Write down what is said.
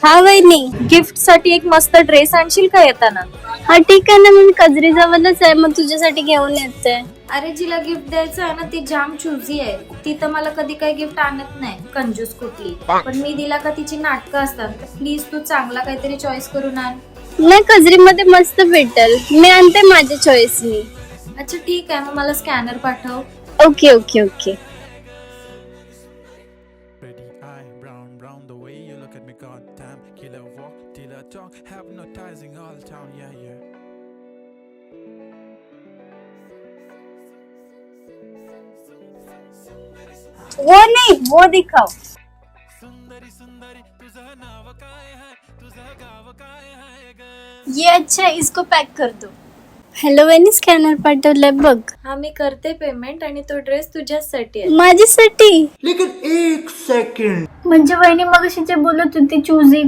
हा वहिनी. गिफ्ट साठी एक मस्त ड्रेस आणशील का येताना? हा ठीक आहे ना, मी कजरी जवळच आहे, मग तुझ्यासाठी घेऊन येते. अरे जिला गिफ्ट द्यायचं आहे ना ती जाम चुजी आहे. ती तर मला कधी काही गिफ्ट आणत नाही, कंजूस कुठली. पण मी दिला का तिची नाटकं असतात. प्लीज तू चांगला काहीतरी चॉईस करून आण. नाही, कजरी मध्ये मस्त भेटेल, मी आणते माझ्या चॉईसनी. अच्छा ठीक आहे, मग मला स्कॅनर पाठव. Okay okay okay. Pretty eye, brown, brown, the way you look at me, goddamn. Killer walk, killer talk, hypnotizing all town, yeah, yeah. वो नहीं, वो दिखाओ. सुंदरी सुंदरी तुझं नाव काय आहे, तुझं गाव काय आहे ग? ये अच्छा है, इसको पैक कर दो. हॅलो वहिनी, स्कॅनर पाठवलंय बघ. हा मी करते पेमेंट आणि तो ड्रेस तुझ्यासाठी आहे. माझ्यासाठी? लेकिन एक सेकंड. म्हणजे वहिनी मगाशी जे बोलत होती चुजी